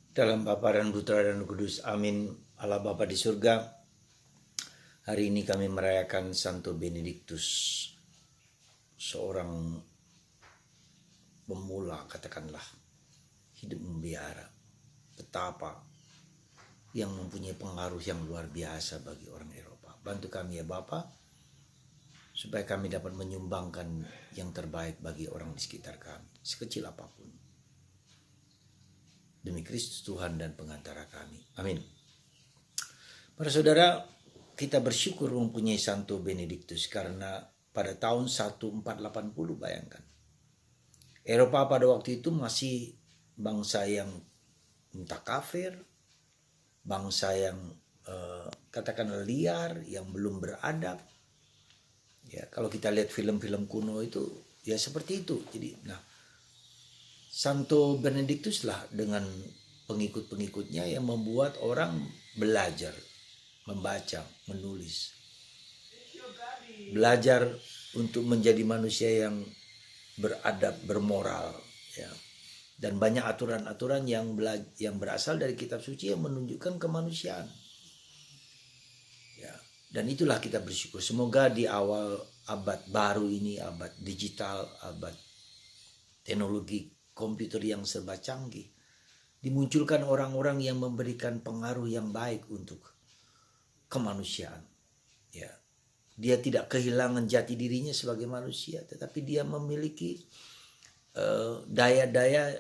Dalam Bapa dan Putra dan Roh Kudus. Amin. Allah Bapa di surga, hari ini kami merayakan Santo Benediktus, seorang pemula, katakanlah, hidup membiara. Betapa yang mempunyai pengaruh yang luar biasa bagi orang Eropa. Bantu kami ya Bapa, supaya kami dapat menyumbangkan yang terbaik bagi orang di sekitar kami, sekecil apapun. Demi Kristus Tuhan dan pengantara kami. Amin. Para saudara, kita bersyukur mempunyai Santo Benediktus karena pada tahun 1480, bayangkan, Eropa pada waktu itu masih bangsa yang entah kafir, bangsa yang katakanlah liar, yang belum beradab. Ya, kalau kita lihat film-film kuno itu ya seperti itu. Jadi, Santo Benediktus lah dengan pengikut-pengikutnya yang membuat orang belajar membaca, menulis, belajar untuk menjadi manusia yang beradab, bermoral, ya. Dan banyak aturan-aturan yang berasal dari kitab suci yang menunjukkan kemanusiaan. Ya, dan itulah kita bersyukur. Semoga di awal abad baru ini, abad digital, abad teknologi komputer yang serba canggih, dimunculkan orang-orang yang memberikan pengaruh yang baik untuk kemanusiaan. Ya, dia tidak kehilangan jati dirinya sebagai manusia, tetapi dia memiliki daya-daya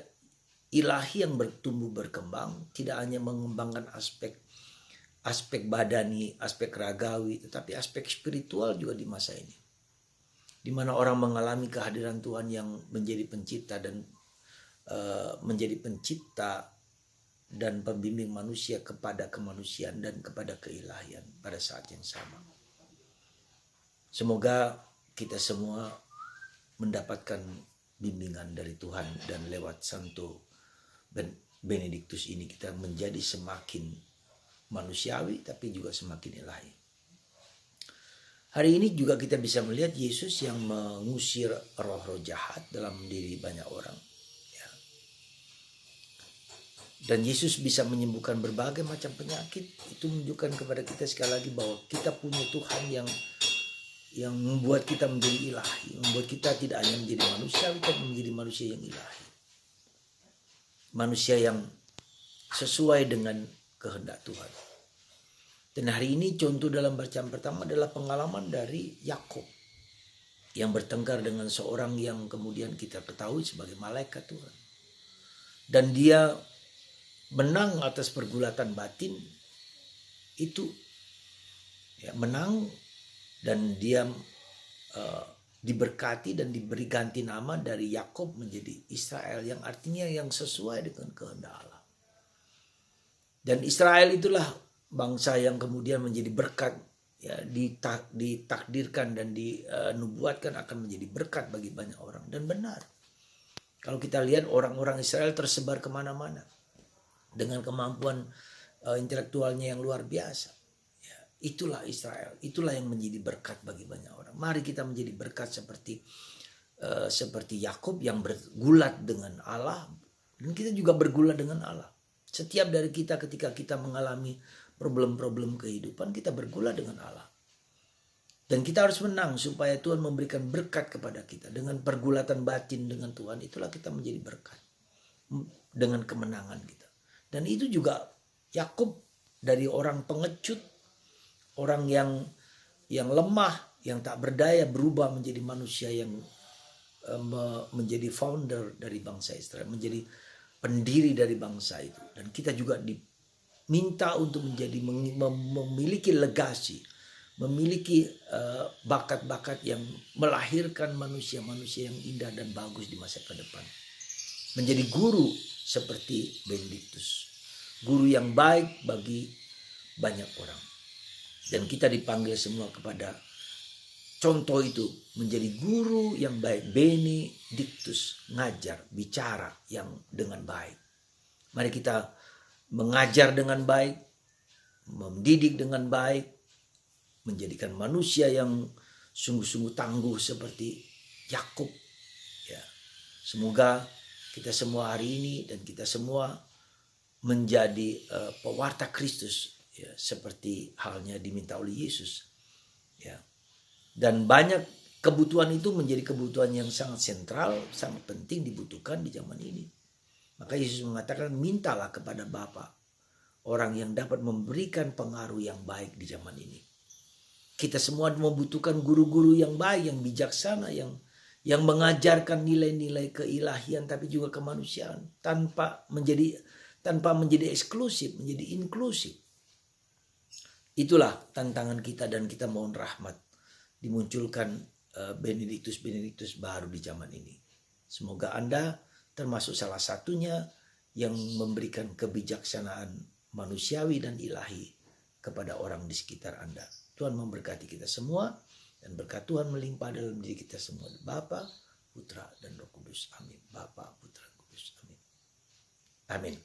ilahi yang bertumbuh berkembang, tidak hanya mengembangkan aspek badani, aspek ragawi, tetapi aspek spiritual juga di masa ini, di mana orang mengalami kehadiran Tuhan yang menjadi pencipta dan pembimbing manusia kepada kemanusiaan dan kepada keilahian pada saat yang sama. Semoga kita semua mendapatkan bimbingan dari Tuhan, dan lewat Santo Benediktus ini kita menjadi semakin manusiawi tapi juga semakin ilahi. Hari ini juga kita bisa melihat Yesus yang mengusir roh-roh jahat dalam diri banyak orang. Dan Yesus bisa menyembuhkan berbagai macam penyakit. Itu menunjukkan kepada kita sekali lagi bahwa kita punya Tuhan yang membuat kita menjadi ilahi, membuat kita tidak hanya menjadi manusia, tapi menjadi manusia yang ilahi, manusia yang sesuai dengan kehendak Tuhan. Dan hari ini contoh dalam bacaan pertama adalah pengalaman dari Yakub yang bertengkar dengan seorang yang kemudian kita ketahui sebagai malaikat Tuhan, dan dia menang atas pergulatan batin itu, ya, menang, dan dia diberkati dan diberi ganti nama dari Yakub menjadi Israel, yang artinya yang sesuai dengan kehendak Allah. Dan Israel itulah bangsa yang kemudian menjadi berkat, ya, ditakdirkan dan dinubuatkan akan menjadi berkat bagi banyak orang. Dan benar, kalau kita lihat orang-orang Israel tersebar kemana-mana dengan kemampuan intelektualnya yang luar biasa. Ya, itulah Israel, itulah yang menjadi berkat bagi banyak orang. Mari kita menjadi berkat seperti Yakub yang bergulat dengan Allah, dan kita juga bergulat dengan Allah. Setiap dari kita ketika kita mengalami problem-problem kehidupan, kita bergulat dengan Allah. Dan kita harus menang supaya Tuhan memberikan berkat kepada kita. Dengan pergulatan batin dengan Tuhan, itulah kita menjadi berkat dengan kemenangan kita. Dan itu juga Yakub, dari orang pengecut, orang yang lemah, yang tak berdaya, berubah menjadi manusia yang menjadi founder dari bangsa Israel, menjadi pendiri dari bangsa itu. Dan kita juga diminta untuk memiliki legasi, memiliki bakat-bakat yang melahirkan manusia-manusia yang indah dan bagus di masa ke depan. Menjadi guru seperti Benediktus, guru yang baik bagi banyak orang. Dan kita dipanggil semua kepada contoh itu, menjadi guru yang baik. Benediktus, ngajar, bicara yang dengan baik. Mari kita mengajar dengan baik, mendidik dengan baik, menjadikan manusia yang sungguh-sungguh tangguh seperti Yakub. Ya, semoga kita semua hari ini dan kita semua menjadi pewarta Kristus, ya, seperti halnya diminta oleh Yesus, ya. Dan banyak kebutuhan itu menjadi kebutuhan yang sangat sentral, sangat penting dibutuhkan di zaman ini. Maka Yesus mengatakan, mintalah kepada Bapa, orang yang dapat memberikan pengaruh yang baik di zaman ini. Kita semua membutuhkan guru-guru yang baik, yang bijaksana, yang mengajarkan nilai-nilai keilahian tapi juga kemanusiaan tanpa menjadi eksklusif, menjadi inklusif. Itulah tantangan kita, dan kita mohon rahmat dimunculkan Benediktus baru di zaman ini. Semoga Anda termasuk salah satunya yang memberikan kebijaksanaan manusiawi dan ilahi kepada orang di sekitar Anda. Tuhan memberkati kita semua, dan berkat Tuhan melimpah dalam diri kita semua. Bapa, Putra, dan Roh Kudus. Amin. Bapa, Putra, Kudus. Amin. Amin.